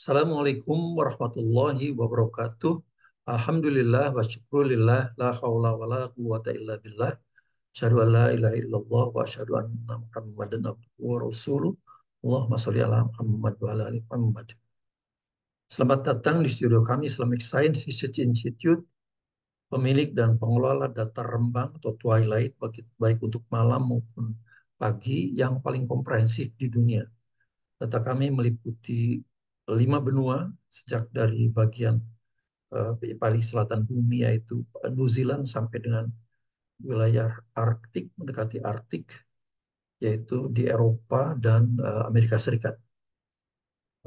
Assalamualaikum warahmatullahi wabarakatuh. Alhamdulillah wa syukurillah la haula wa la quwata illa billah. Asyhadu an la ilaha illallah wa asyhadu anna Muhammadan abduhu wa rasuluh. Allahumma sholli ala Muhammad wa ala ali Muhammad. Selamat datang di studio kami Islamic Science Research Institute, pemilik dan pengelola data Rembang atau Twilight baik untuk malam maupun pagi yang paling komprehensif di dunia. Data kami meliputi 5 benua, sejak dari bagian paling selatan bumi yaitu New Zealand sampai dengan wilayah Arktik, mendekati Arktik, yaitu di Eropa dan Amerika Serikat.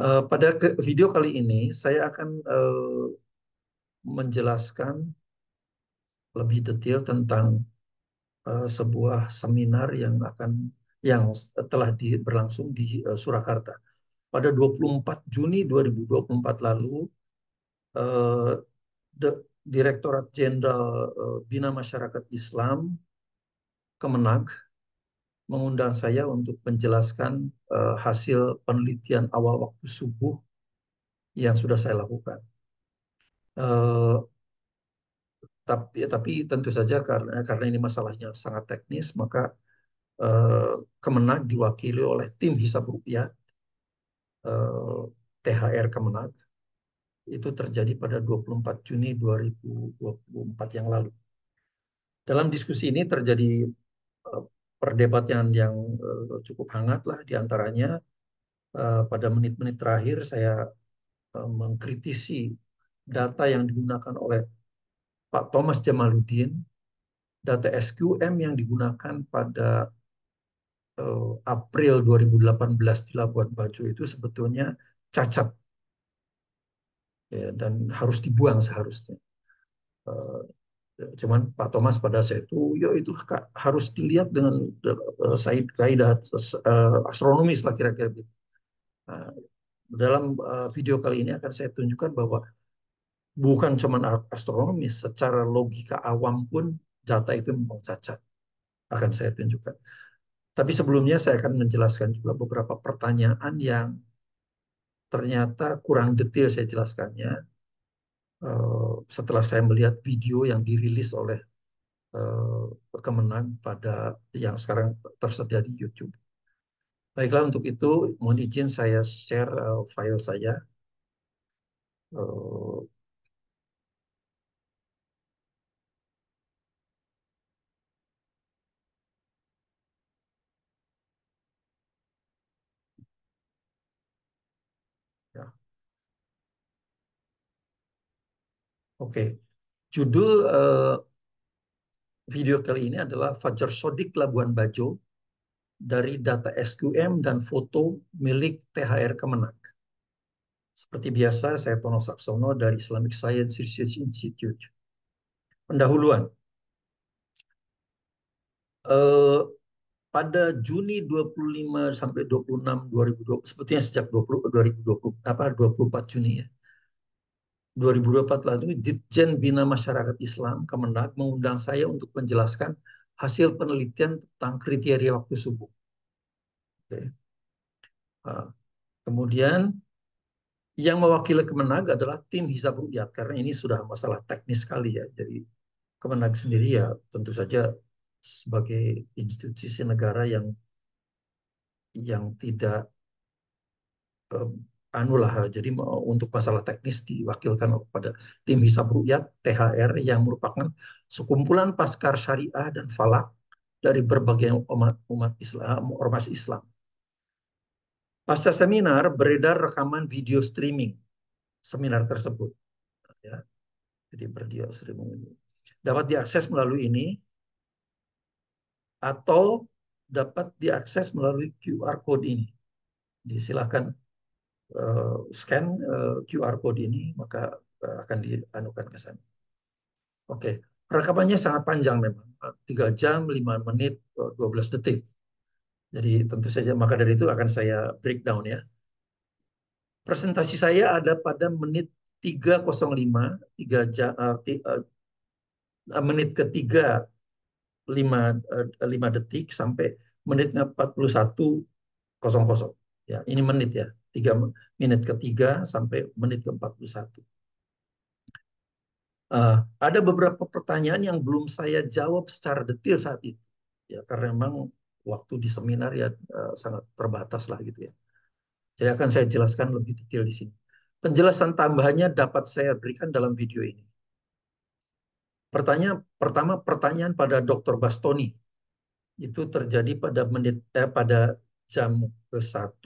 Pada video kali ini saya akan menjelaskan lebih detail tentang sebuah seminar yang telah berlangsung di Surakarta. Pada 24 Juni 2024 lalu, eh, Direktorat Jenderal Bina Masyarakat Islam Kemenag mengundang saya untuk menjelaskan hasil penelitian awal waktu subuh yang sudah saya lakukan. Eh, tapi tentu saja karena ini masalahnya sangat teknis, maka Kemenag diwakili oleh tim Hisab Ruqyah, THR Kemenag. Itu terjadi pada 24 Juni 2024 yang lalu. Dalam diskusi ini terjadi perdebatan yang cukup hangat lah, diantaranya pada menit-menit terakhir saya mengkritisi data yang digunakan oleh Pak Thomas Jamaluddin, data SQM yang digunakan pada April 2018 di Labuan Bajo itu sebetulnya cacat, ya, dan harus dibuang seharusnya. Cuman Pak Thomas pada saat itu, ya itu harus dilihat dengan kaidah astronomis lah kira-kira gitu. Nah, dalam video kali ini akan saya tunjukkan bahwa bukan cuma astronomis, secara logika awam pun data itu memang cacat. Akan saya tunjukkan. Tapi sebelumnya saya akan menjelaskan juga beberapa pertanyaan yang ternyata kurang detail saya jelaskannya setelah saya melihat video yang dirilis oleh Kemenag yang sekarang tersedia di YouTube. Baiklah, untuk itu mohon izin saya share file saya. Uh, ya. Oke, judul video kali ini adalah Fajar Sodik Labuan Bajo dari data SQM dan foto milik THR Kemenag. Seperti biasa, saya Tono Saksono dari Islamic Science Research Institute. Pendahuluan. Eh, pada Juni 25 sampai 26 2020, sebetulnya sejak 2020 24 Juni ya. 2024 lalu Ditjen Bina Masyarakat Islam Kemenag mengundang saya untuk menjelaskan hasil penelitian tentang kriteria waktu subuh. Oke. Nah, kemudian yang mewakili Kemenag adalah tim Hisab Ruqyah, karena ini sudah masalah teknis sekali ya. Jadi Kemenag sendiri ya tentu saja sebagai institusi negara yang tidak anulah, jadi untuk masalah teknis diwakilkan kepada tim Hisab Ruqyah THR yang merupakan sekumpulan Paskar Syariah dan Falak dari berbagai umat Islam, ormas Islam. Pasca seminar beredar rekaman video streaming seminar tersebut, ya. Jadi video streaming ini dapat diakses melalui ini atau dapat diakses melalui QR code ini. Jadi silakan scan QR code ini, maka akan dianukan ke sana. Oke, rekamannya sangat panjang memang, 3 jam, 5 menit, 12 detik. Jadi tentu saja, maka dari itu akan saya breakdown ya. Presentasi saya ada pada menit 3:05, 3 jam, menit ketiga 5 detik sampai menit 41:00. Ya, ini menit ya. menit ketiga sampai menit ke-41. Ada beberapa pertanyaan yang belum saya jawab secara detail saat itu, ya karena memang waktu di seminar ya sangat terbatas lah gitu ya. Jadi akan saya jelaskan lebih detail di sini. Penjelasan tambahannya dapat saya berikan dalam video ini. Pertama, pertanyaan pada Dr. Bastoni itu terjadi pada jam ke-1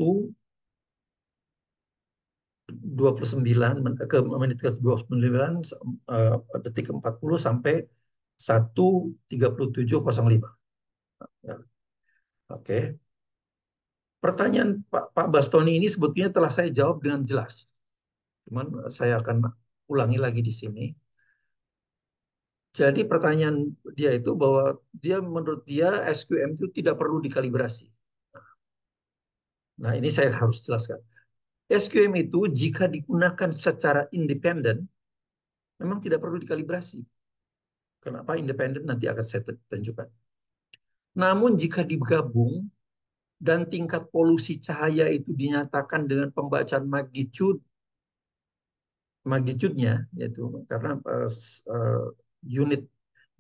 29 ke menit ke-29 detik ke-40 sampai 1:37:05. Ya, oke. Pertanyaan Pak Bastoni ini sebetulnya telah saya jawab dengan jelas. Cuman saya akan ulangi lagi di sini. Jadi pertanyaan dia itu bahwa menurut dia SQM itu tidak perlu dikalibrasi. Nah, ini saya harus jelaskan. SQM itu jika digunakan secara independen memang tidak perlu dikalibrasi. Kenapa independen nanti akan saya tunjukkan. Namun jika digabung dan tingkat polusi cahaya itu dinyatakan dengan pembacaan magnitude-nya, yaitu karena unit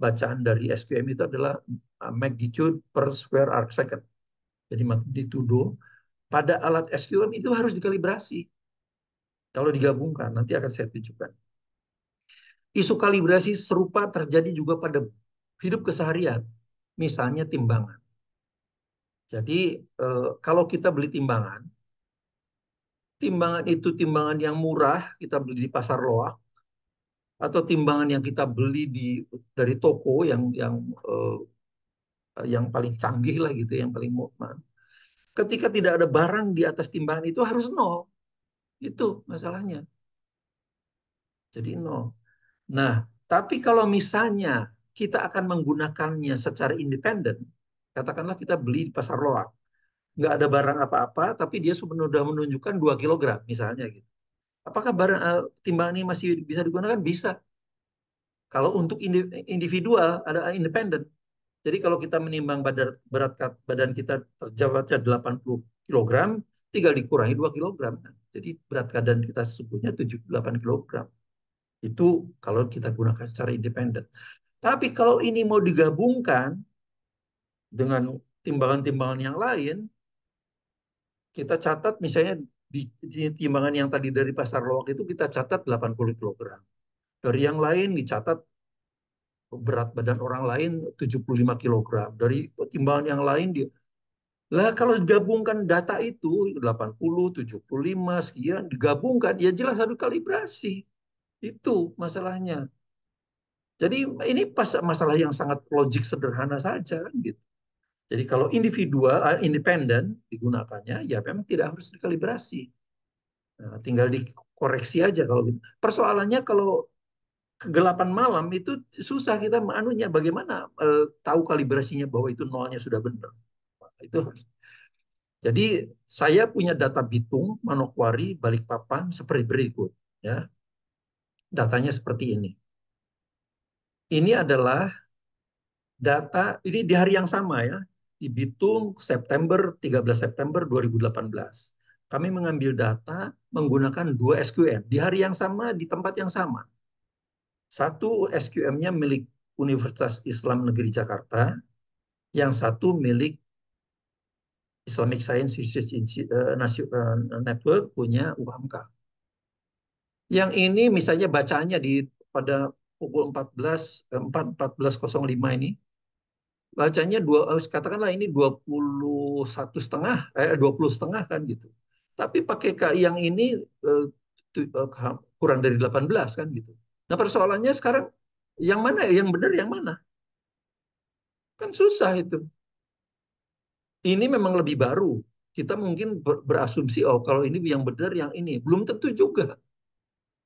bacaan dari SQM itu adalah magnitude per square arc second. Jadi magnitudo pada alat SQM itu harus dikalibrasi. Kalau digabungkan, nanti akan saya tunjukkan. Isu kalibrasi serupa terjadi juga pada hidup keseharian, misalnya timbangan. Jadi kalau kita beli timbangan itu timbangan yang murah, kita beli di pasar loak, atau timbangan yang kita beli dari toko yang paling canggih lah gitu, yang paling modern. Ketika tidak ada barang di atas timbangan itu harus nol. Itu masalahnya. Jadi nol. Nah, tapi kalau misalnya kita akan menggunakannya secara independen, katakanlah kita beli di pasar loak, nggak ada barang apa-apa, tapi dia sudah menunjukkan 2 kilogram misalnya gitu. Apakah timbangan ini masih bisa digunakan? Bisa. Kalau untuk individual ada independen. Jadi kalau kita menimbang berat badan kita terjawabnya 80 kilogram, tinggal dikurangi 2 kilogram. Jadi berat badan kita sesungguhnya 78 kilogram. Itu kalau kita gunakan secara independen. Tapi kalau ini mau digabungkan dengan timbangan-timbangan yang lain, kita catat misalnya di timbangan yang tadi dari pasar loak itu kita catat 80 kilogram. Dari yang lain dicatat berat badan orang lain 75 kilogram. Dari timbangan yang lain lah kalau digabungkan data itu 80, 75 sekian digabungkan ya jelas harus kalibrasi. Itu masalahnya. Jadi ini masalah yang sangat logik sederhana saja kan gitu. Jadi kalau individual independen digunakannya ya memang tidak harus dikalibrasi. Nah, tinggal dikoreksi aja kalau gitu. Persoalannya kalau kegelapan malam itu susah kita anunya bagaimana tahu kalibrasinya bahwa itu nolnya sudah benar. Itu harus. Jadi saya punya data Bitung, Manokwari, Balikpapan seperti berikut. Ya, datanya seperti ini. Ini adalah data ini di hari yang sama ya, di Bitung 13 September 2018. Kami mengambil data menggunakan 2 SQM di hari yang sama di tempat yang sama. Satu SQM-nya milik Universitas Islam Negeri Jakarta, yang satu milik Islamic Science Research Network punya UHAMKA. Yang ini misalnya bacaannya pada pukul 14:05 ini, bacanya katakanlah ini 20 setengah kan gitu. Tapi pakai KI yang ini kurang dari 18 kan gitu. Nah persoalannya sekarang yang mana yang benar yang mana? Kan susah itu. Ini memang lebih baru. Kita mungkin berasumsi, oh kalau ini yang benar, yang ini. Belum tentu juga.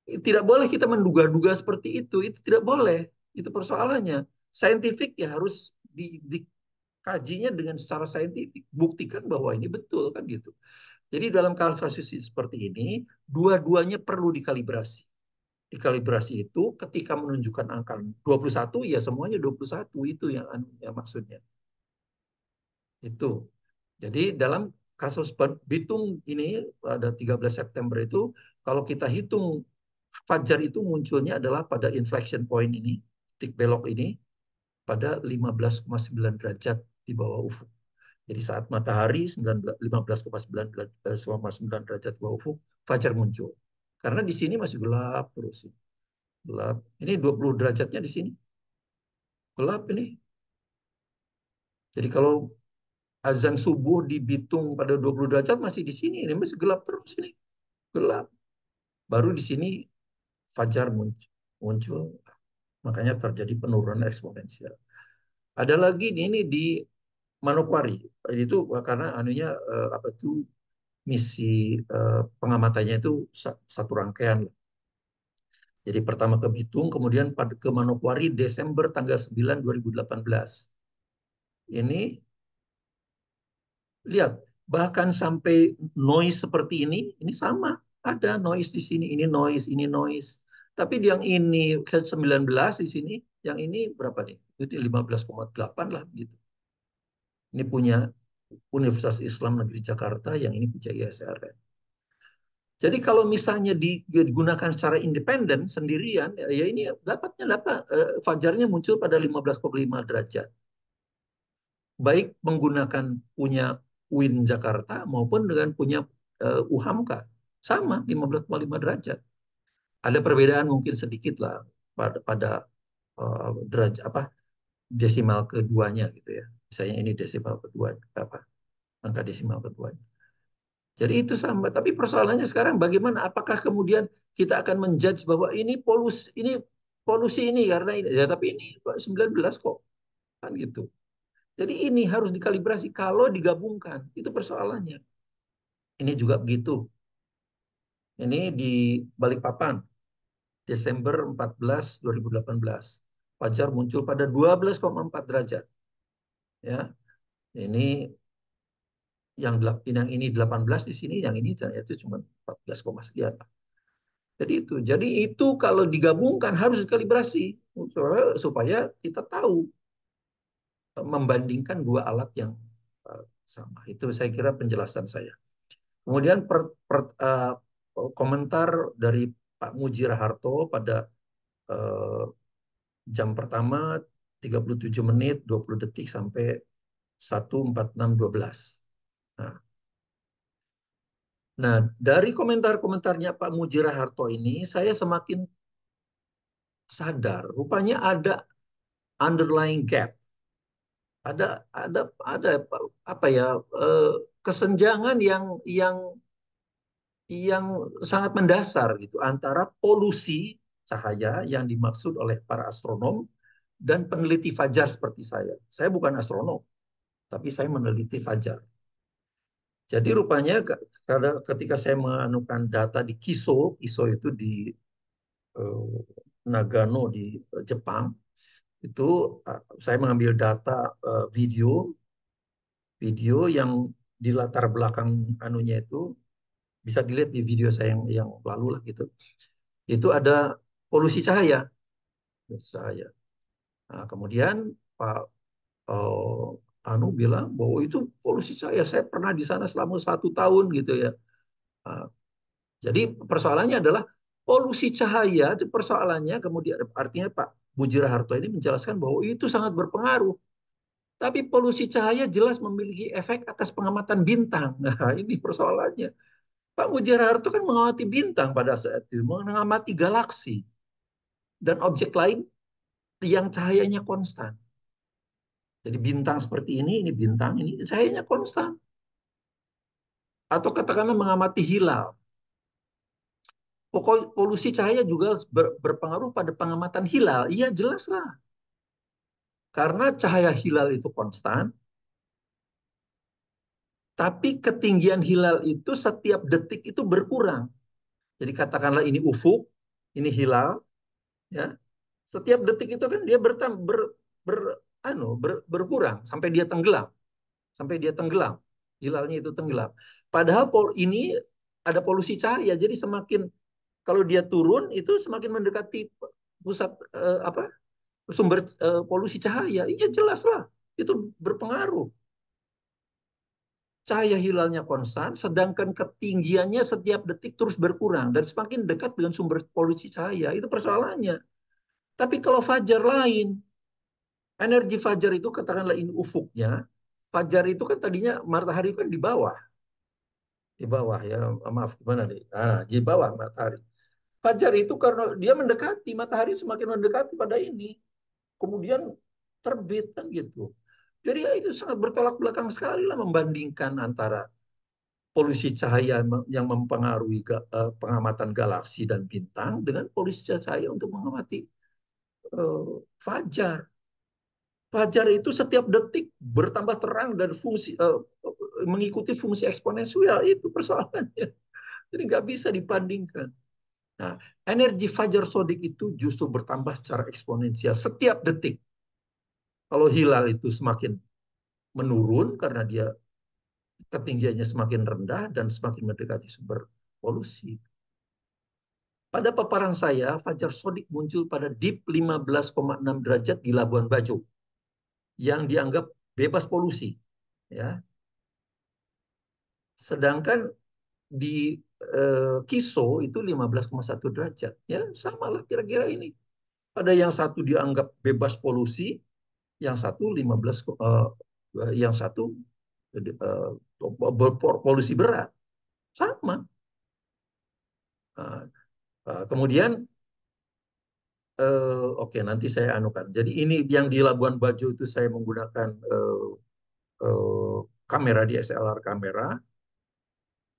Tidak boleh kita menduga-duga seperti itu. Itu tidak boleh. Itu persoalannya. Saintifik ya harus dikajinya dengan secara saintifik. Buktikan bahwa ini betul kan gitu. Jadi dalam kasus seperti ini, dua-duanya perlu dikalibrasi. Dikalibrasi itu ketika menunjukkan angka 21, ya semuanya 21. Itu yang maksudnya. Itu. Jadi dalam kasus Bitung ini pada 13 September itu, kalau kita hitung fajar itu munculnya adalah pada inflection point ini, titik belok ini, pada 15,9 derajat di bawah ufuk. Jadi saat matahari 15,9 derajat di bawah ufuk, fajar muncul. Karena di sini masih gelap terus. Gelap. Ini 20 derajatnya di sini. Gelap ini. Jadi kalau azan subuh di Bitung pada 20 derajat masih di sini. Ini masih gelap terus ini. Gelap. Baru di sini fajar muncul. Makanya terjadi penurunan eksponensial. Ada lagi ini di Manokwari. Itu karena anunya apa itu misi pengamatannya itu satu rangkaian. Jadi pertama ke Bitung, kemudian ke Manokwari Desember tanggal 9 2018. Ini lihat, bahkan sampai noise seperti ini sama. Ada noise di sini, ini noise, ini noise. Tapi yang ini ke 19 di sini, yang ini berapa nih? Itu 15,8 lah gitu. Ini punya Universitas Islam Negeri Jakarta, yang ini punya ISRN. Jadi kalau misalnya digunakan secara independen sendirian, ya ini dapat fajarnya muncul pada 15,5 derajat. Baik menggunakan punya UIN Jakarta maupun dengan punya UHAMKA. Sama 15,5 derajat. Ada perbedaan mungkin sedikit lah pada derajat apa desimal keduanya gitu ya. Misalnya ini desimal kedua apa angka desimal keduanya. Jadi itu sama. Tapi persoalannya sekarang bagaimana? Apakah kemudian kita akan menjudge bahwa ini polusi ini karena ini ya tapi ini 19 kok kan gitu. Jadi ini harus dikalibrasi kalau digabungkan. Itu persoalannya. Ini juga begitu. Ini di Balikpapan Desember 14 2018. Fajar muncul pada 12,4 derajat. Ya. Ini yang ini 18 di sini, yang ini itu cuma 14, sekian. Jadi itu kalau digabungkan harus dikalibrasi supaya kita tahu membandingkan dua alat yang sama. Itu saya kira penjelasan saya. Kemudian komentar dari Pak Mujira Harto pada uh, jam pertama 37 menit 20 detik sampai 1:46:12. Nah, nah, dari komentar-komentarnya Pak Mujira Harto ini saya semakin sadar rupanya ada underlying gap, ada apa ya kesenjangan yang sangat mendasar gitu antara polusi cahaya yang dimaksud oleh para astronom dan peneliti fajar seperti saya. Saya bukan astronom, tapi saya meneliti fajar. Jadi rupanya ketika saya menemukan data di Kiso itu di eh, Nagano di Jepang, itu saya mengambil data video video yang di latar belakang anunya itu bisa dilihat di video saya yang lalu lah gitu. Itu ada polusi cahaya. Cahaya. Nah, kemudian Pak Anu bilang bahwa itu polusi cahaya. Saya pernah di sana selama 1 tahun gitu ya. Nah, jadi persoalannya adalah polusi cahaya. Persoalannya kemudian artinya Pak Bujira Harto ini menjelaskan bahwa itu sangat berpengaruh. Tapi polusi cahaya jelas memiliki efek atas pengamatan bintang. Nah, ini persoalannya. Pak Mujara Harto kan mengamati bintang pada saat itu, mengamati galaksi dan objek lain yang cahayanya konstan. Jadi bintang seperti ini bintang, ini cahayanya konstan. Atau katakanlah mengamati hilal. Pokok polusi cahaya juga berpengaruh pada pengamatan hilal. Iya jelas lah. Karena cahaya hilal itu konstan, tapi ketinggian hilal itu setiap detik itu berkurang. Jadi katakanlah ini ufuk, ini hilal, ya. Setiap detik itu kan dia berkurang sampai dia tenggelam, hilalnya itu tenggelam. Padahal ini ada polusi cahaya, jadi semakin kalau dia turun itu semakin mendekati pusat apa sumber polusi cahaya. Iya jelas lah, itu berpengaruh. cahaya hilalnya konstan, sedangkan ketinggiannya setiap detik terus berkurang dan semakin dekat dengan sumber polusi cahaya. Itu persoalannya. Tapi kalau fajar lain, energi fajar itu katakanlah ini ufuknya, fajar itu kan tadinya matahari kan di bawah ya, maaf gimana nih, di bawah matahari. Fajar itu karena dia mendekati matahari, semakin mendekati pada ini, kemudian terbit kan gitu. Jadi ya itu sangat bertolak belakang sekali lah membandingkan antara polusi cahaya yang mempengaruhi pengamatan galaksi dan bintang dengan polusi cahaya untuk mengamati fajar. Fajar itu setiap detik bertambah terang dan mengikuti fungsi eksponensial, itu persoalannya. Jadi nggak bisa dibandingkan. Nah, energi fajar sodik itu justru bertambah secara eksponensial setiap detik. Kalau hilal itu semakin menurun karena dia ketinggiannya semakin rendah dan semakin mendekati sumber polusi. Pada paparan saya, fajar sodik muncul pada dip 15,6 derajat di Labuan Bajo yang dianggap bebas polusi. Ya. Sedangkan di Kiso itu 15,1 derajat. Ya, samalah kira-kira ini. Ada yang satu dianggap bebas polusi, yang satu 15 yang satu polusi berat. Sama. Kemudian oke, nanti saya anukan. Jadi ini yang di Labuan Bajo itu saya menggunakan uh, kamera DSLR kamera,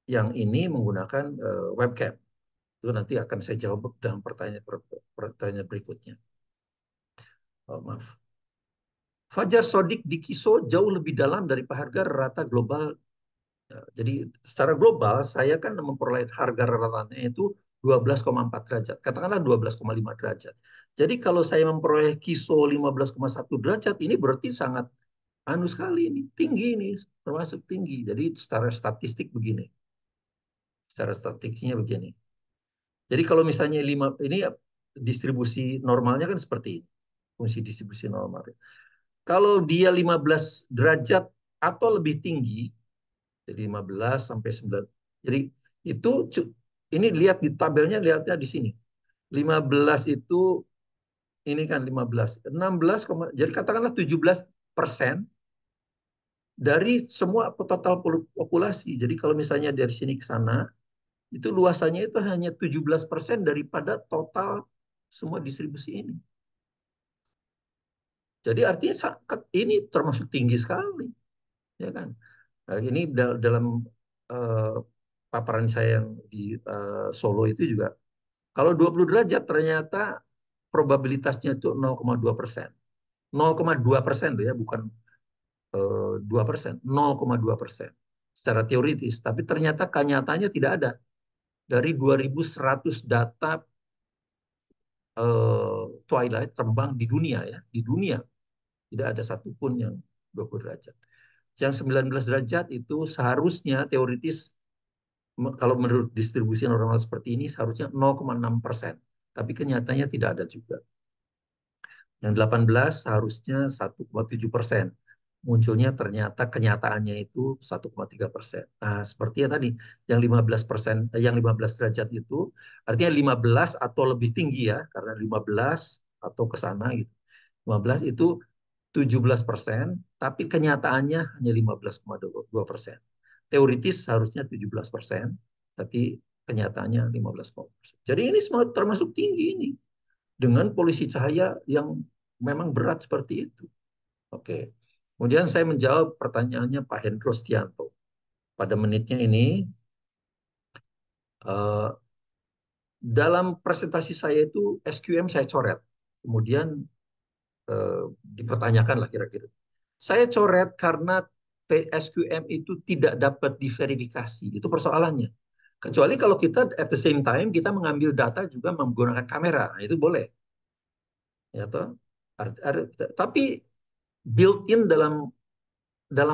yang ini menggunakan webcam. Itu nanti akan saya jawab dalam pertanyaan berikutnya. Oh, maaf. Fajar sodik di Kiso jauh lebih dalam dari harga rata global. Jadi secara global saya kan memperoleh harga ratanya itu 12,4 derajat. Katakanlah 12,5 derajat. Jadi kalau saya memperoleh Kiso 15,1 derajat, ini berarti sangat anu sekali ini, tinggi ini, termasuk tinggi. Jadi secara statistik begini. Secara statistiknya begini. Jadi kalau misalnya ini distribusi normalnya kan seperti ini. Fungsi distribusi normal. Kalau dia 15 derajat atau lebih tinggi, jadi 15 sampai 9. Jadi itu ini lihat di tabelnya, lihatnya di sini. 15 itu ini kan 15, 16, jadi katakanlah 17% dari semua total populasi. Jadi kalau misalnya dari sini ke sana, itu luasannya itu hanya 17% daripada total semua distribusi ini. Jadi artinya ini termasuk tinggi sekali, ya kan? Nah, ini dalam uh, paparan saya yang di Solo itu juga, kalau 20 derajat ternyata probabilitasnya itu 0,2%. 0,2% loh ya, bukan 2%, 0,2% secara teoritis. Tapi ternyata kenyataannya tidak ada. Dari 2.100 data twilight terbang di dunia ya, di dunia tidak ada satupun yang 20 derajat. Yang 19 derajat itu seharusnya teoritis, kalau menurut distribusi normal seperti ini, seharusnya 0,6%. Tapi kenyataannya tidak ada juga. Yang 18 seharusnya 1,7%. Munculnya ternyata kenyataannya itu 1,3%. Nah, seperti yang tadi, yang 15%, yang 15 derajat itu artinya 15 atau lebih tinggi ya, karena 15 atau ke sana gitu. 15 itu 17%, tapi kenyataannya hanya 15,2%. Teoritis seharusnya 17%, tapi kenyataannya 15,2%. Jadi ini semua termasuk tinggi ini dengan polusi cahaya yang memang berat seperti itu. Oke. Kemudian saya menjawab pertanyaannya Pak Hendro Stianto. Pada menitnya ini, dalam presentasi saya itu SQM saya coret. Kemudian dipertanyakan lah kira-kira. Saya coret karena SQM itu tidak dapat diverifikasi. Itu persoalannya. Kecuali kalau kita at the same time kita mengambil data juga menggunakan kamera, nah, itu boleh. Ya toh? Tapi built-in dalam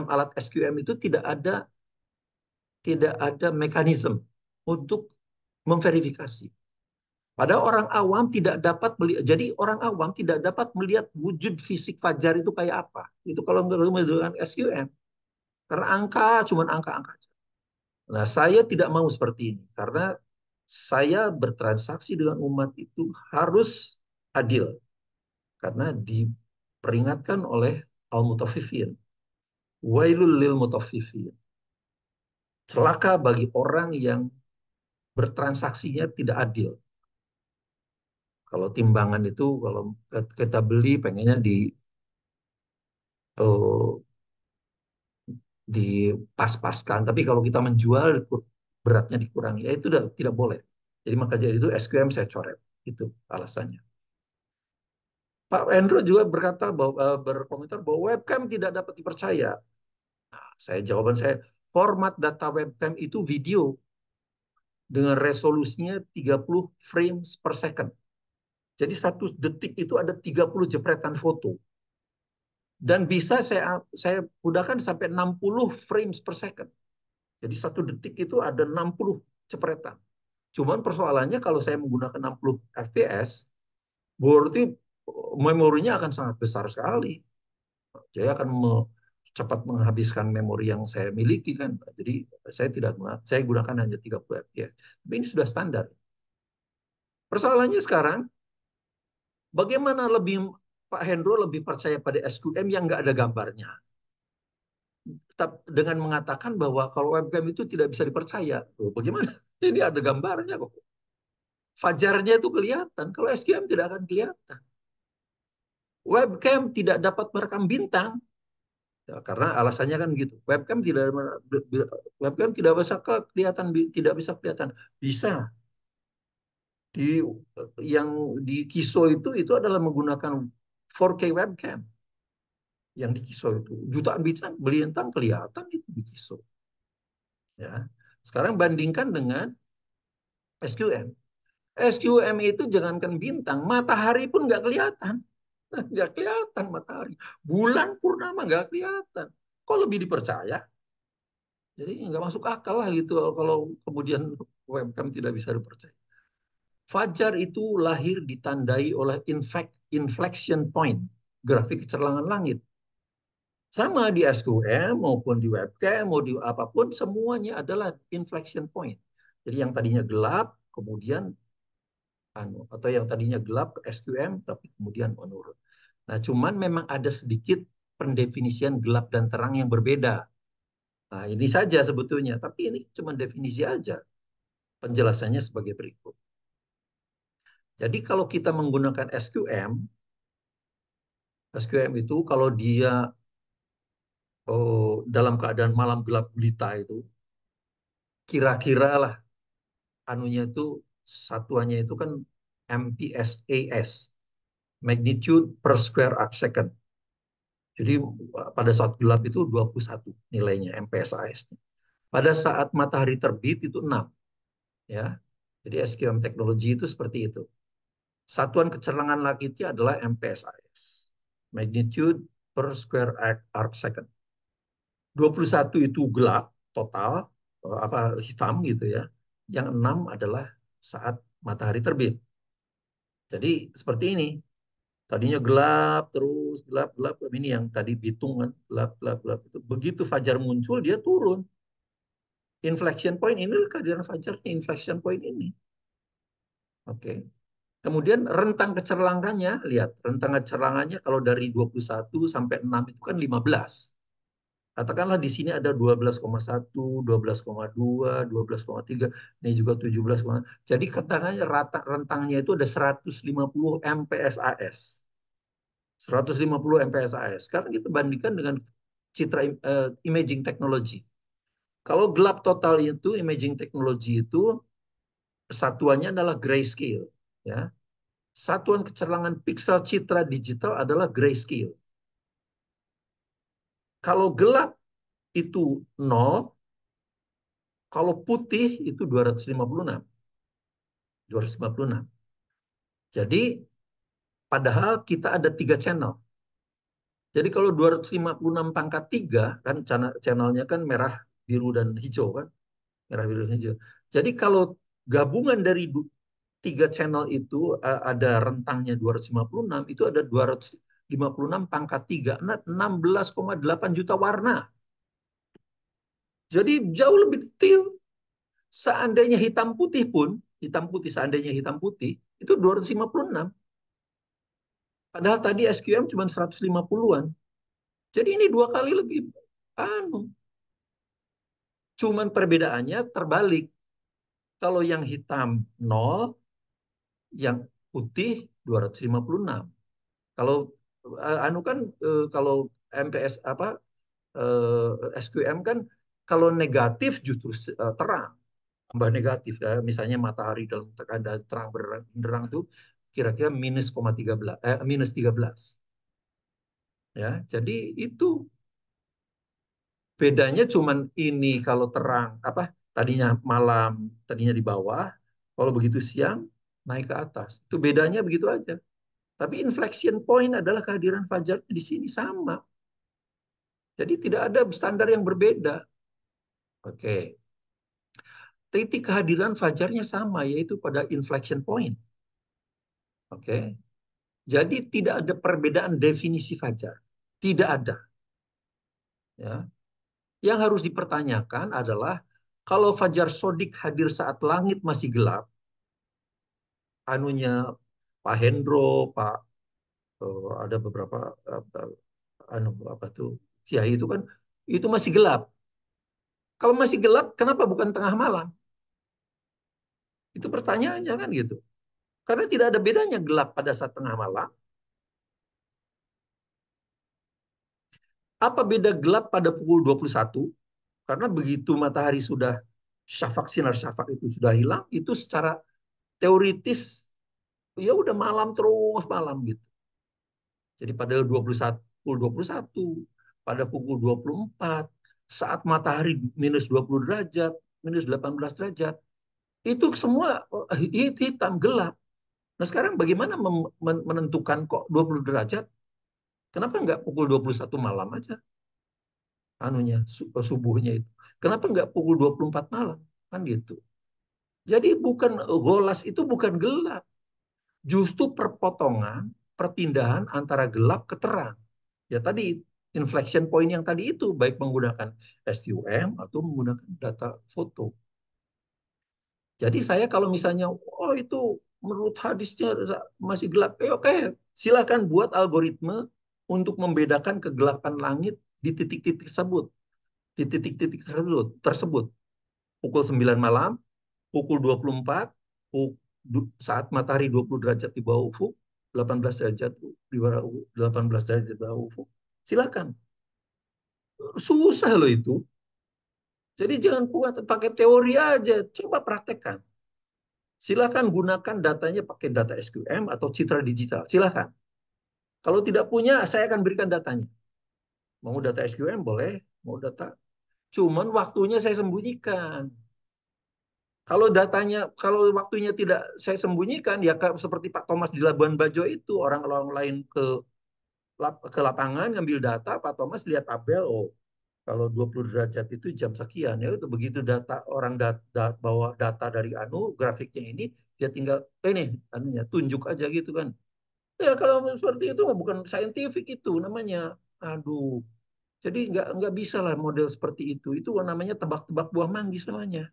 alat SQM itu tidak ada mekanisme untuk memverifikasi. Pada orang awam tidak dapat melihat, jadi orang awam tidak dapat melihat wujud fisik fajar itu kayak apa. Itu kalau menggunakan SQM. Karena angka cuma angka-angka. Nah, saya tidak mau seperti ini karena saya bertransaksi dengan umat itu harus adil karena diperingatkan oleh al-mutaffifin. Wailul lil mutaffifin. Celaka bagi orang yang bertransaksinya tidak adil. Kalau timbangan itu kalau kita beli pengennya uh, dipas-paskan, tapi kalau kita menjual beratnya dikurangi, ya itu tidak boleh. Jadi maka jadi itu SQM saya coret. Itu alasannya. Pak Endro juga berkata bahwa berkomentar bahwa webcam tidak dapat dipercaya. Jawaban saya, format data webcam itu video dengan resolusinya 30 frames per second. Jadi 1 detik itu ada 30 jepretan foto. Dan bisa saya mudahkan sampai 60 frames per second. Jadi 1 detik itu ada 60 jepretan. Cuman persoalannya kalau saya menggunakan 60 fps, berarti memorinya akan sangat besar sekali. Saya akan cepat menghabiskan memori yang saya miliki kan. Jadi saya gunakan hanya 30 fps. Tapi ini sudah standar. Persoalannya sekarang, bagaimana Pak Hendro lebih percaya pada SQM yang nggak ada gambarnya? Dengan mengatakan bahwa kalau webcam itu tidak bisa dipercaya. Bagaimana? Ini ada gambarnya kok. Fajarnya itu kelihatan. Kalau SQM tidak akan kelihatan. Webcam tidak dapat merekam bintang. Ya, karena alasannya kan gitu. Webcam tidak bisa kelihatan, tidak bisa kelihatan. Bisa. Di yang di Kiso itu adalah menggunakan 4K webcam. Yang di Kiso itu jutaan bintang kelihatan itu di Kiso. Ya. Sekarang bandingkan dengan SQM. SQM itu jangankan bintang, matahari pun nggak kelihatan. Nggak kelihatan matahari. Bulan purnama nggak kelihatan. Kok lebih dipercaya? Jadi nggak masuk akal lah gitu kalau kemudian webcam tidak bisa dipercaya. Fajar itu lahir ditandai oleh inflection point, grafik kecerlangan langit. Sama di SQM maupun di webcam, mau di apapun, semuanya adalah inflection point. Jadi yang tadinya gelap, kemudian atau yang tadinya gelap ke SQM, tapi kemudian menurun. Nah, cuman memang ada sedikit pendefinisian gelap dan terang yang berbeda. Nah, ini saja sebetulnya, tapi ini cuma definisi aja. Penjelasannya sebagai berikut. Jadi kalau kita menggunakan SQM itu kalau dia dalam keadaan malam gelap gulita itu, kira-kira lah anunya itu satuannya itu kan MPSAS, magnitude per square arc second. Jadi pada saat gelap itu 21 nilainya MPSAS. Pada saat matahari terbit itu 6. Ya. Jadi SQM teknologi itu seperti itu. Satuan kecerlangan langitnya adalah MPSAS. Magnitude per square arc second. 21 itu gelap total, hitam gitu ya. Yang 6 adalah saat matahari terbit. Jadi seperti ini. Tadinya gelap terus gelap gelap ini yang tadi hitungan gelap gelap gelap itu begitu fajar muncul dia turun. Inflection point inilah kehadiran fajarnya, inflection point ini. Oke. Kemudian rentang kecerlangannya, lihat rentang kecerlangannya kalau dari 21 sampai 6 itu kan 15. Katakanlah di sini ada 12,1, 12,2, 12,3, ini juga 17. Jadi katakanlah rentangnya itu ada 150 MPSAS. 150 MPSAS. Sekarang kita bandingkan dengan citra imaging technology. Kalau gelap total itu imaging technology itu satuannya adalah grayscale, ya. Satuan kecerlangan piksel citra digital adalah grayscale. Kalau gelap itu 0, kalau putih itu 256. 256. Jadi padahal kita ada 3 channel. Jadi kalau 256 pangkat 3 kan channelnya kan merah, biru dan hijau kan. Merah, biru dan hijau. Jadi kalau gabungan dari 3 channel itu ada rentangnya 256, itu ada 256 pangkat 3, 16,8 juta warna. Jadi jauh lebih detail. Seandainya hitam putih pun, hitam putih, seandainya hitam putih, itu 256. Padahal tadi SQM cuma 150-an. Jadi ini dua kali lebih anu. Cuman perbedaannya terbalik. Kalau yang hitam 0, yang putih 256. Kalau anu kan kalau MPS apa SQM kan kalau negatif justru terang, tambah negatif ya. Misalnya matahari dalam keadaan terang benderang itu kira-kira minus 13 ya. Jadi itu bedanya cuman ini kalau terang apa tadinya malam, tadinya di bawah, kalau begitu siang naik ke atas. Itu bedanya begitu aja. Tapi inflection point adalah kehadiran fajar di sini sama. Jadi tidak ada standar yang berbeda. Oke. Titik kehadiran fajarnya sama, yaitu pada inflection point. Oke. Jadi tidak ada perbedaan definisi fajar. Tidak ada. Ya. Yang harus dipertanyakan adalah kalau fajar sodik hadir saat langit masih gelap, anunya Pak Hendro, Pak ada beberapa anu apa tuh Kiai itu kan itu masih gelap. Kalau masih gelap, kenapa bukan tengah malam? Itu pertanyaannya kan gitu. Karena tidak ada bedanya gelap pada saat tengah malam. Apa beda gelap pada pukul 21? Karena begitu matahari sudah sinar syafak itu sudah hilang, itu secara teoritis ya udah malam terus malam gitu. Jadi pada 21, pukul 21, pada pukul 24, saat matahari minus 20 derajat, minus 18 derajat, itu semua hitam gelap. Nah sekarang bagaimana menentukan kok 20 derajat? Kenapa nggak pukul 21 malam aja? Anunya, subuhnya itu. Kenapa nggak pukul 24 malam? Kan gitu. Jadi bukan golas itu bukan gelap. Justru perpotongan, perpindahan antara gelap ke terang. Ya tadi inflection point yang tadi itu baik menggunakan SQM atau menggunakan data foto. Jadi saya kalau misalnya oh itu menurut hadisnya masih gelap, oke, silakan buat algoritma untuk membedakan kegelapan langit di titik-titik tersebut, di titik-titik tersebut. Pukul 9 malam, pukul 24, saat matahari 20 derajat di bawah ufuk, 18 derajat di bawah 18 derajat di bawah ufuk. Silakan. Susah loh itu. Jadi jangan kuat pakai teori aja, coba praktekkan. Silakan gunakan datanya pakai data SQM atau citra digital. Silakan. Kalau tidak punya, saya akan berikan datanya. Mau data SQM boleh, mau data. Cuman waktunya saya sembunyikan. Kalau datanya, kalau waktunya tidak saya sembunyikan, ya seperti Pak Thomas di Labuan Bajo itu, orang lain ke lapangan ngambil data, Pak Thomas lihat tabel, oh kalau 20 derajat itu jam sekian, ya itu begitu data orang bawa data dari grafiknya ini, dia tinggal ini anunya tunjuk aja gitu kan. Ya kalau seperti itu bukan saintifik itu namanya. Aduh, jadi nggak bisa lah model seperti itu. Itu namanya tebak-tebak buah manggis namanya.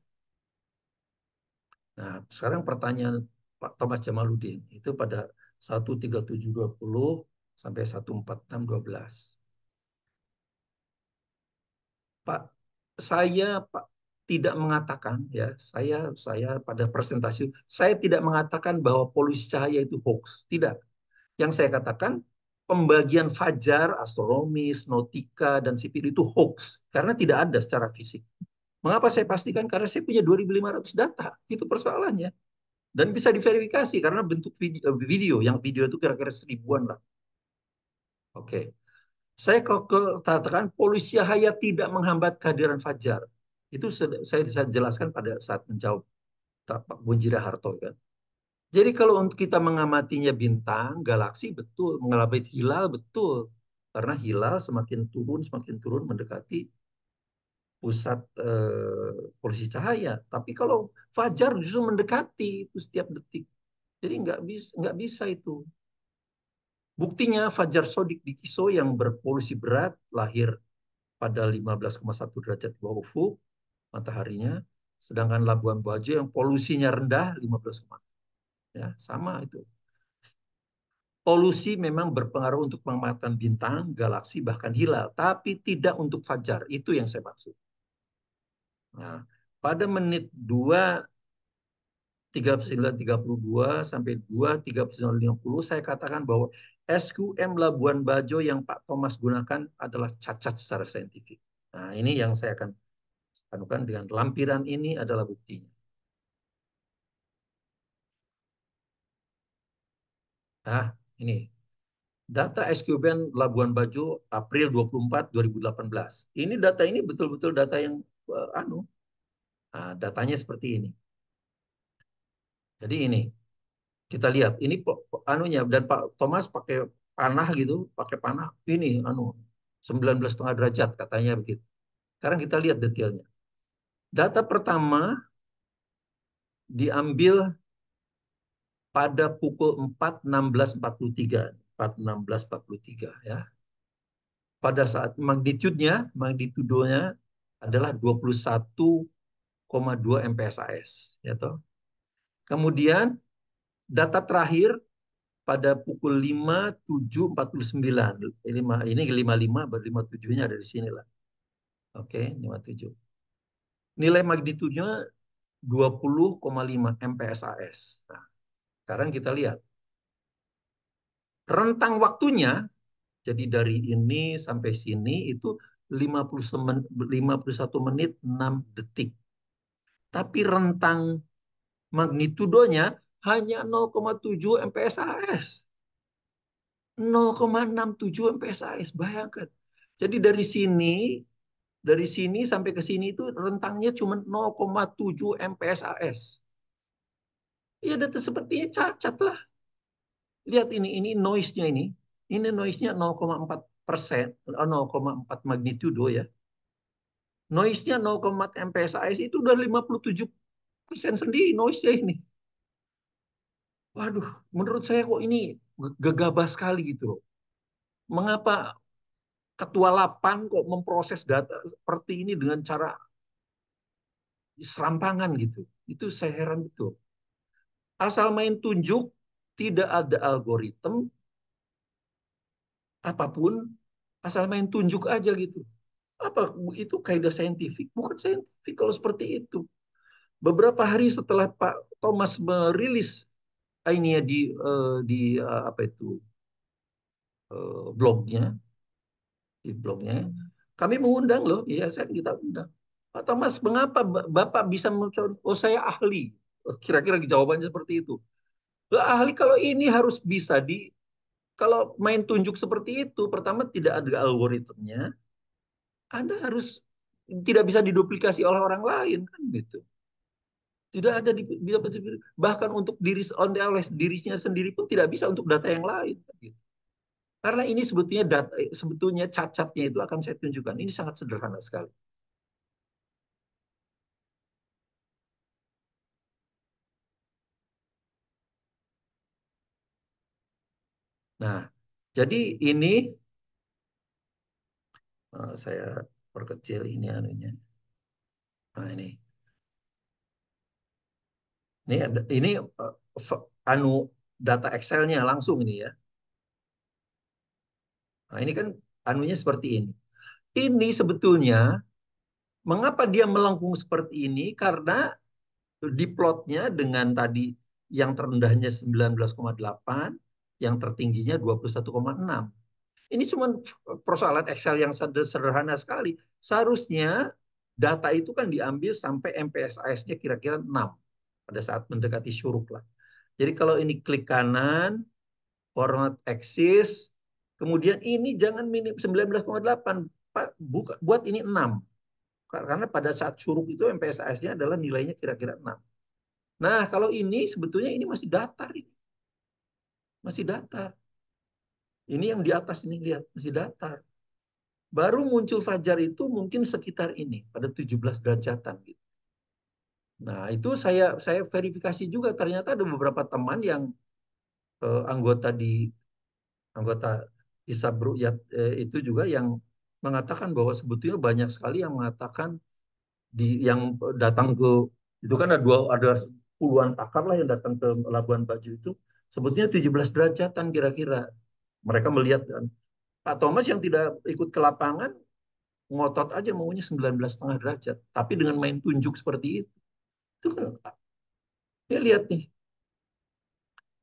Nah, sekarang pertanyaan Pak Thomas Jamaluddin itu pada 13720 sampai 14612. Pak, Pak tidak mengatakan ya, saya pada presentasi saya tidak mengatakan bahwa polusi cahaya itu hoax. Tidak. Yang saya katakan pembagian fajar, astronomis, nautika dan sipil itu hoax karena tidak ada secara fisik. Mengapa saya pastikan? Karena saya punya 2.500 data. Itu persoalannya. Dan bisa diverifikasi karena bentuk video, yang video itu kira-kira 1.000-an lah. Oke. Saya katakan polusi cahaya tidak menghambat kehadiran fajar. Itu saya bisa jelaskan pada saat menjawab Pak Bunjira Harto kan. Jadi kalau untuk kita mengamatinya bintang, galaksi betul, mengamati hilal betul. Karena hilal semakin turun mendekati pusat polusi cahaya. Tapi kalau fajar justru mendekati itu setiap detik. Jadi nggak bisa itu. Buktinya Fajar Sodik di Kiso yang berpolusi berat lahir pada 15,1 derajat di bawah ufuk mataharinya, sedangkan Labuan Bajo yang polusinya rendah 15, ya sama itu. Polusi memang berpengaruh untuk pengamatan bintang, galaksi, bahkan hilal, tapi tidak untuk fajar. Itu yang saya maksud. Nah, pada menit 2:39:32 sampai 2:39:50 saya katakan bahwa SQM Labuan Bajo yang Pak Thomas gunakan adalah cacat secara saintifik. Nah, ini yang saya akan anukan dengan lampiran ini adalah buktinya. Nah, ini data SQBand Labuan Bajo April 24, 2018. Ini data ini betul-betul data yang datanya seperti ini. Jadi ini kita lihat ini anunya dan Pak Thomas pakai panah gitu, pakai panah ini 19,5 derajat katanya begitu. Sekarang kita lihat detailnya. Data pertama diambil pada pukul 4:16:43, 4:16:43 ya. Pada saat magnitudonya adalah 21,2 MPSAS ya toh. Kemudian data terakhir pada pukul 5:07:49. Ini 55 baru 57-nya ada di sini lah. Oke, 57. Nilai magnitudenya 20,5 MPSAS. Nah, sekarang kita lihat rentang waktunya, jadi dari ini sampai sini itu 51 menit 6 detik. Tapi rentang magnitudonya hanya 0,7 MPSAS. 0,67 MPSAS, bayangkan. Jadi dari sini sampai ke sini itu rentangnya cuma 0,7 MPSAS. Ya data sepertinya cacat lah. Lihat ini noise-nya ini. Ini noise-nya 0,4%, 0,4 magnitudo ya. Noise-nya 0,4 MPSAS itu udah 57% sendiri noise-nya ini. Waduh, menurut saya kok ini gegabah sekali gitu loh. Mengapa Ketua Lapan kok memproses data seperti ini dengan cara serampangan gitu. Itu saya heran betul. Asal main tunjuk, tidak ada algoritma apapun, asal main tunjuk aja gitu. Apa itu kaidah saintifik? Bukan saintifik kalau seperti itu. Beberapa hari setelah Pak Thomas merilis ini ya di apa itu blognya, di blognya, kami mengundang loh, iya saya kita undang. Pak Thomas, mengapa Bapak bisa mencoba? Oh saya ahli. Kira-kira jawabannya seperti itu. Lah, ahli kalau ini harus bisa kalau main tunjuk seperti itu, pertama tidak ada algoritmnya, Anda harus tidak bisa diduplikasi oleh orang lain kan gitu. Tidak ada bahkan untuk oleh dirinya sendiri pun tidak bisa untuk data yang lain kan gitu. Karena ini sebetulnya cacatnya itu akan saya tunjukkan. Ini sangat sederhana sekali. Nah, jadi ini saya perkecil ini anunya. Nah, ini anu data Excel-nya langsung ini ya. Nah, ini kan anunya seperti ini. Ini sebetulnya mengapa dia melengkung seperti ini? Karena di plotnya dengan tadi yang terendahnya 19,8, yang tertingginya 21,6. Ini cuma persoalan Excel yang sederhana sekali. Seharusnya data itu kan diambil sampai MPSAS-nya kira-kira 6 pada saat mendekati syuruk lah. Jadi kalau ini klik kanan, format axis, kemudian ini jangan minim 19,8, buat ini 6. Karena pada saat syuruk itu MPSAS-nya adalah nilainya kira-kira 6. Nah, kalau ini sebetulnya ini masih datar ini. Masih datar. Ini yang di atas ini lihat masih datar. Baru muncul fajar itu mungkin sekitar ini pada 17 derajatan gitu. Nah, itu saya verifikasi juga ternyata ada beberapa teman yang anggota di Sabruyat itu juga yang mengatakan bahwa sebetulnya banyak sekali yang mengatakan yang datang ke itu kan ada puluhan pakar lah yang datang ke Labuan Bajo itu sebetulnya 17 derajatan kira-kira. Mereka melihat kan. Pak Thomas yang tidak ikut ke lapangan ngotot aja maunya 19,5 derajat. Tapi dengan main tunjuk seperti itu kan ya lihat nih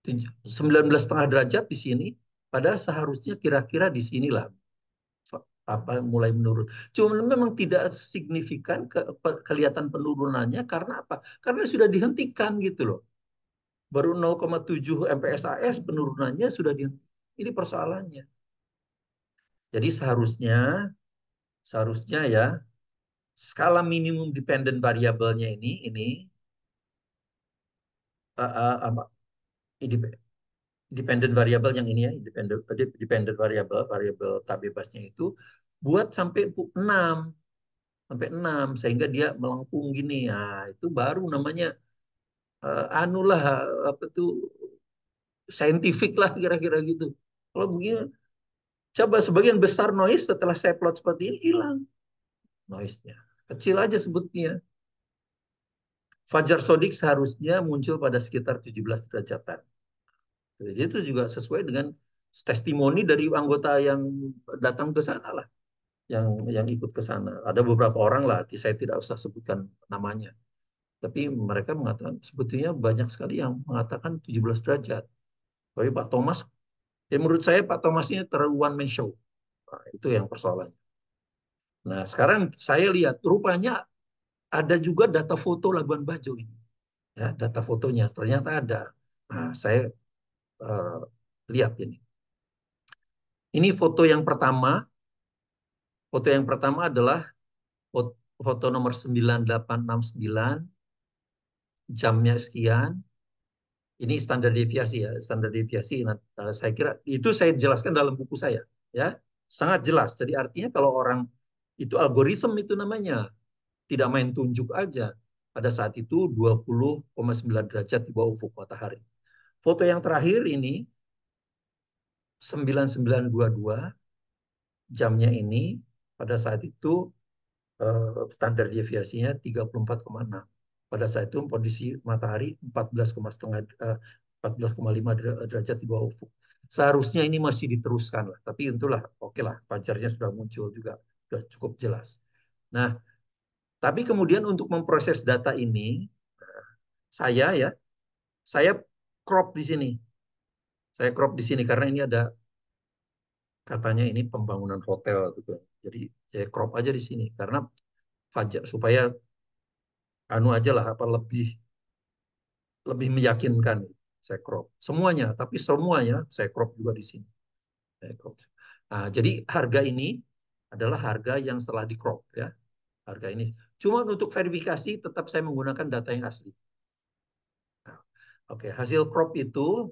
19,5 derajat di sini, padahal seharusnya kira-kira di sinilah apa mulai menurun. Cuma memang tidak signifikan kelihatan penurunannya karena apa? Karena sudah dihentikan gitu loh. Baru 0,7 MPSAS penurunannya sudah dihentikan. Ini persoalannya. Jadi seharusnya ya skala minimum dependent variabelnya ini apa dependent variable yang ini ya, dependent variable tak bebasnya itu buat sampai enam sehingga dia melengkung gini. Nah, itu baru namanya anulah apa tuh saintifik lah kira-kira gitu. Kalau begini coba sebagian besar noise setelah saya plot seperti ini hilang noise-nya. Kecil aja sebutnya. Fajar Sodik seharusnya muncul pada sekitar 17 derajatan. Jadi itu juga sesuai dengan testimoni dari anggota yang datang ke sana lah, yang ikut ke sana. Ada beberapa orang lah, saya tidak usah sebutkan namanya. Tapi mereka mengatakan sebetulnya banyak sekali yang mengatakan 17 derajat. Tapi Pak Thomas, ya menurut saya Pak Thomas ini terlalu one man show. Nah, itu yang persoalannya. Nah sekarang saya lihat rupanya ada juga data foto Labuan Bajo ini. Ya, data fotonya ternyata ada. Nah, saya uh, lihat ini. Ini foto yang pertama. Foto yang pertama adalah foto nomor 9869, jamnya sekian. Ini standar deviasi ya, standar deviasi. Nah, saya kira itu saya jelaskan dalam buku saya, ya, sangat jelas. Jadi artinya kalau orang itu algoritma itu namanya, tidak main tunjuk aja. Pada saat itu 20,9 derajat di bawah ufuk matahari. Foto yang terakhir ini 9922, jamnya ini pada saat itu standar deviasinya 34,6. Pada saat itu kondisi matahari 14,5 derajat di bawah ufuk. Seharusnya ini masih diteruskan lah, tapi itulah oke lah, fajarnya sudah muncul juga, sudah cukup jelas. Nah, tapi kemudian untuk memproses data ini, saya ya, saya crop di sini. Saya crop di sini karena ini ada katanya ini pembangunan hotel gitu. Jadi saya crop aja di sini karena fajar supaya anu aja lah apa lebih meyakinkan. Saya crop semuanya, tapi semuanya saya crop juga di sini. Saya crop. Nah, jadi harga ini adalah harga yang setelah di crop ya. Harga ini. Cuma untuk verifikasi tetap saya menggunakan data yang asli. Nah, oke, hasil crop itu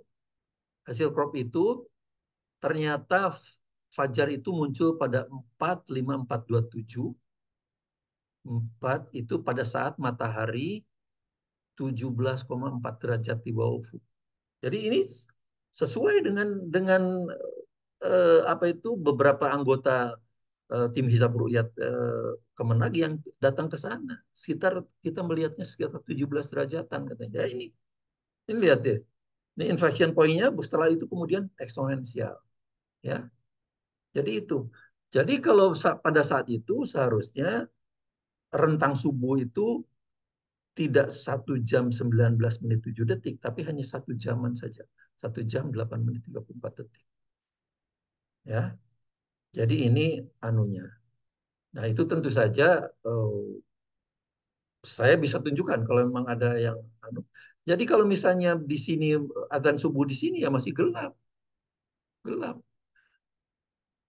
ternyata fajar itu muncul pada 4.5427. 4 itu pada saat matahari 17,4 derajat di bawah ufuk. Jadi ini sesuai dengan apa itu beberapa anggota tim Hisab Ru'yat Kemenag yang datang ke sana. Sekitar kita melihatnya sekitar 17 derajatan katanya. Ya ini lihat deh. Ini inflection point-nya setelah itu kemudian eksponensial, ya. Jadi itu. Jadi kalau pada saat itu seharusnya rentang subuh itu tidak 1 jam 19 menit 7 detik, tapi hanya 1 jaman saja. 1 jam 8 menit 34 detik. Ya, jadi ini anunya. Nah itu tentu saja saya bisa tunjukkan kalau memang ada yang anu. Jadi kalau misalnya di sini adzan subuh di sini ya masih gelap, gelap.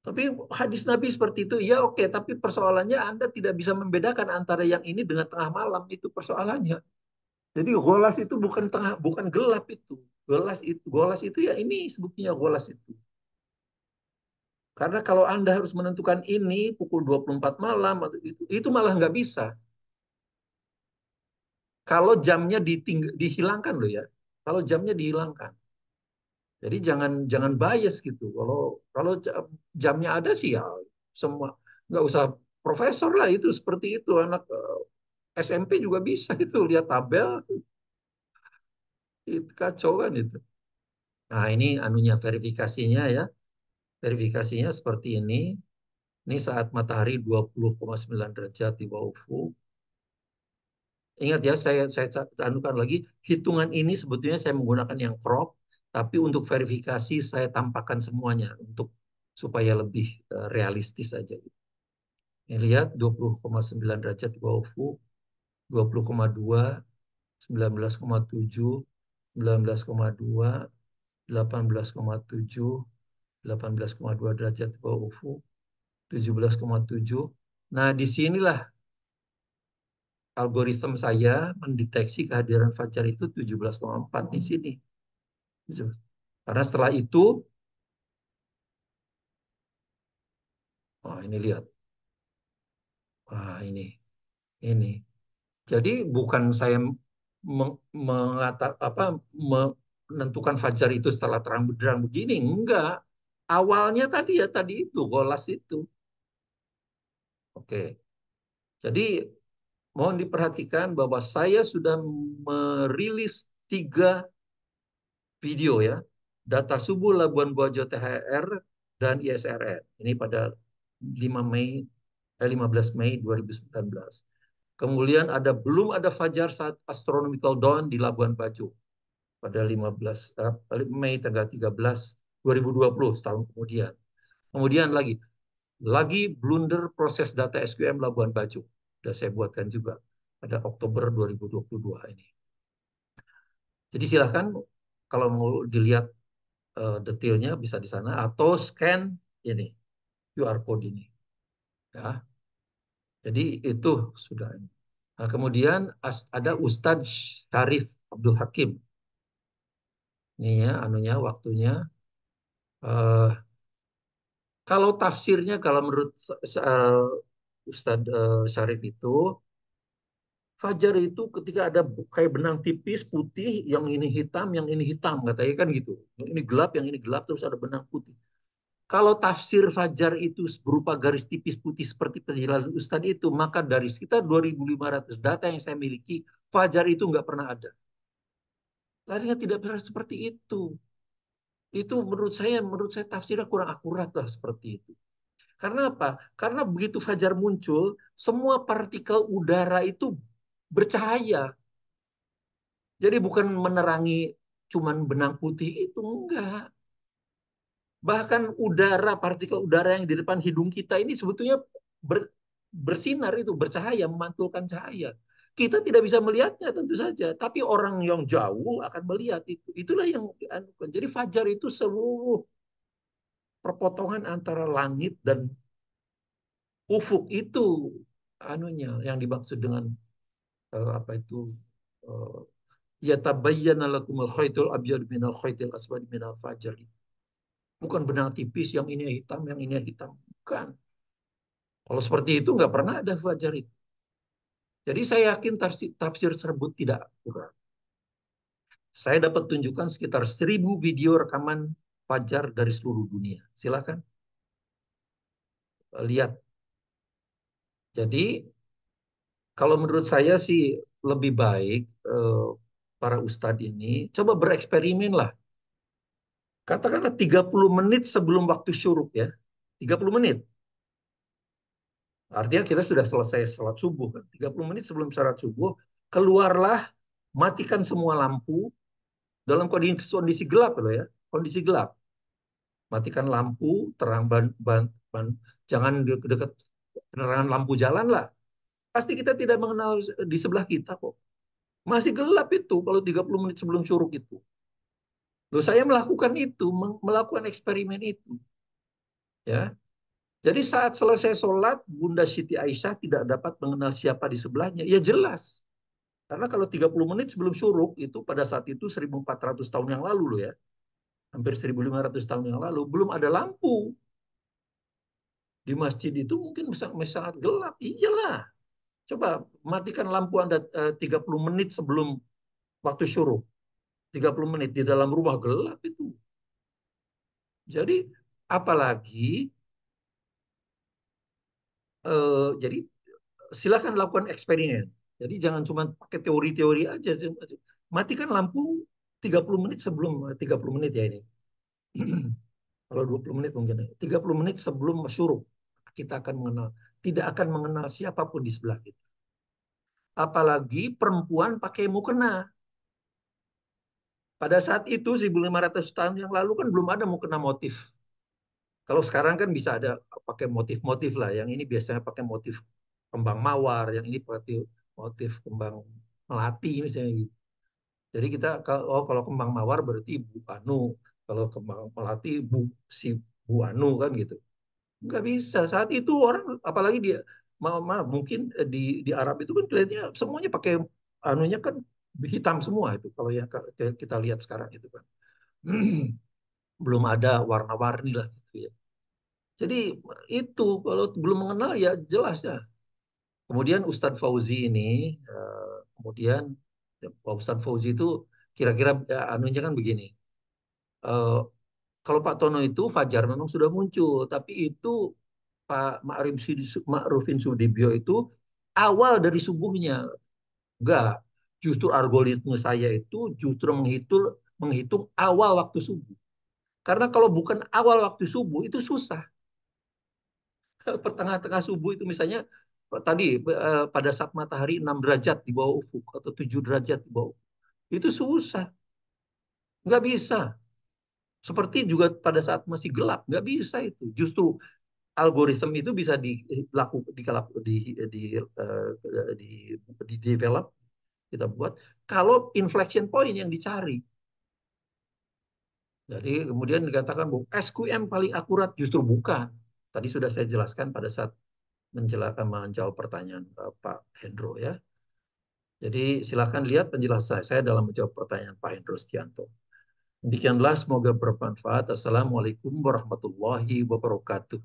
Tapi hadis Nabi seperti itu, ya oke. Tapi persoalannya Anda tidak bisa membedakan antara yang ini dengan tengah malam itu persoalannya. Jadi golas itu bukan gelap itu. Golas itu ya ini sebutnya golas itu. Karena kalau Anda harus menentukan ini pukul 24 malam atau itu malah nggak bisa. Kalau jamnya dihilangkan loh ya. Kalau jamnya dihilangkan. Jadi jangan jangan bias gitu. Kalau kalau jamnya ada sih ya semua Nggak usah profesor lah itu seperti itu. Anak SMP juga bisa itu lihat tabel itu kacau kan itu. Nah ini anunya verifikasinya ya. Verifikasinya seperti ini. Ini saat matahari 20,9 derajat di bawah ufuk. Ingat ya, saya anukan lagi, hitungan ini sebetulnya saya menggunakan yang crop, tapi untuk verifikasi saya tampakkan semuanya untuk supaya lebih realistis aja. Ini lihat 20,9 derajat di bawah ufuk, 20,2, 19,7, 19,2, 18,7, 18,2 derajat di bawah ufuk, 17,7. Nah, disinilah algoritma saya mendeteksi kehadiran fajar itu 17,4 di sini. Karena setelah itu, oh ini lihat, ini. Jadi bukan saya menentukan fajar itu setelah terang benderang begini, enggak. Awalnya tadi ya tadi itu golas itu. Oke. Jadi mohon diperhatikan bahwa saya sudah merilis 3 video ya. Data subuh Labuan Bajo THR dan ISRN. Ini pada 5 Mei 15 Mei 2019. Kemudian belum ada fajar saat astronomical dawn di Labuan Bajo pada 15 Mei tanggal 13 2020 setahun kemudian. Kemudian lagi blunder proses data SQM Labuan Bajo. Sudah saya buatkan juga pada Oktober 2022 ini. Jadi silahkan kalau mau dilihat detailnya bisa di sana atau scan ini QR code ini ya. Jadi itu sudah. Nah, kemudian ada Ustadz Syarif Abdul Hakim. Ini ya anunya waktunya. Eh, Kalau tafsirnya kalau menurut Ustadz Syarif itu fajar itu ketika ada kayak benang tipis putih, yang ini hitam, yang ini hitam, katanya kan gitu. Yang ini gelap, yang ini gelap, terus ada benang putih. Kalau tafsir fajar itu berupa garis tipis putih seperti penjelasan Ustadz itu, maka dari sekitar 2.500 data yang saya miliki, fajar itu nggak pernah ada. Larinya tidak pernah seperti itu. Itu menurut saya tafsirnya kurang akurat lah seperti itu. Karena apa? Karena begitu fajar muncul, semua partikel udara itu bercahaya. Jadi bukan menerangi cuman benang putih itu, enggak. Bahkan partikel udara yang di depan hidung kita ini sebetulnya bersinar itu, bercahaya, memantulkan cahaya. Kita tidak bisa melihatnya tentu saja, tapi orang yang jauh akan melihat itu. Itulah yang dianukan. Jadi fajar itu seluruh perpotongan antara langit dan ufuk itu anunya yang dimaksud dengan apa itu uh, ya tabayyana lakumul khaitul abyad minal khaitil aswad minal fajar. Bukan benang tipis yang ini hitam, yang ini hitam. Bukan. Kalau seperti itu nggak pernah ada fajar itu. Jadi saya yakin tafsir tersebut tidak akurat. Saya dapat tunjukkan sekitar 1.000 video rekaman fajar dari seluruh dunia. Silakan lihat. Jadi kalau menurut saya sih lebih baik para ustadz ini coba bereksperimen lah. Katakanlah 30 menit sebelum waktu syuruk ya. 30 menit. Artinya kita sudah selesai sholat subuh kan. 30 menit sebelum sholat subuh, keluarlah, matikan semua lampu dalam kondisi gelap loh ya. Kondisi gelap. Matikan lampu, terang jangan dekat penerangan lampu jalan lah. Pasti kita tidak mengenal di sebelah kita kok. Masih gelap itu kalau 30 menit sebelum syuruk itu. Loh, saya melakukan itu, melakukan eksperimen itu. Ya. Jadi saat selesai sholat, Bunda Siti Aisyah tidak dapat mengenal siapa di sebelahnya. Ya jelas. Karena kalau 30 menit sebelum syuruk, itu pada saat itu 1.400 tahun yang lalu loh ya. Hampir 1.500 tahun yang lalu, belum ada lampu. Di masjid itu mungkin sangat gelap. Iyalah. Coba matikan lampu Anda 30 menit sebelum waktu syuruk. 30 menit di dalam rumah gelap itu. Jadi apalagi Jadi silakan lakukan eksperimen. Jadi jangan cuma pakai teori-teori aja. Matikan lampu 30 menit sebelum 30 menit ya ini. Kalau 20 menit mungkin 30 menit sebelum syuruk kita akan mengenal, tidak akan mengenal siapapun di sebelah kita. Apalagi perempuan pakai mukena. Pada saat itu 1.500 tahun yang lalu kan belum ada mukena motif. Kalau sekarang kan bisa ada pakai motif-motif lah. Yang ini biasanya pakai motif kembang mawar, yang ini pakai motif kembang melati misalnya gitu. Jadi kita kalau kembang mawar berarti Bu Anu, kalau kembang melati si Bu Anu kan gitu. Nggak bisa. Saat itu orang apalagi dia mungkin di Arab itu kan kelihatannya semuanya pakai anunya kan hitam semua itu kalau yang kita lihat sekarang itu kan. Belum ada warna-warni lah gitu ya. Jadi itu kalau belum mengenal ya jelas ya. Kemudian Ustadz Fauzi ini, kemudian Pak Ustadz Fauzi itu kira-kira anunya kan begini. Eh, Kalau Pak Tono itu Fajar memang sudah muncul, tapi itu Pak Ma'rufin Sudibyo itu awal dari subuhnya. Enggak, justru algoritma saya itu justru menghitung awal waktu subuh. Karena kalau bukan awal waktu subuh itu susah. Pertengah-tengah subuh itu misalnya tadi pada saat matahari 6 derajat di bawah ufuk atau 7 derajat di bawah ufuk, itu susah, nggak bisa. Seperti juga pada saat masih gelap, nggak bisa itu. Justru algoritma itu bisa dilakukan di develop kita buat kalau inflection point yang dicari. Jadi kemudian dikatakan bahwa SQM paling akurat justru bukan. Tadi sudah saya jelaskan pada saat menjawab pertanyaan Pak Hendro ya. Jadi silakan lihat penjelasan saya dalam menjawab pertanyaan Pak Hendro Stianto. Demikianlah semoga bermanfaat. Assalamualaikum warahmatullahi wabarakatuh.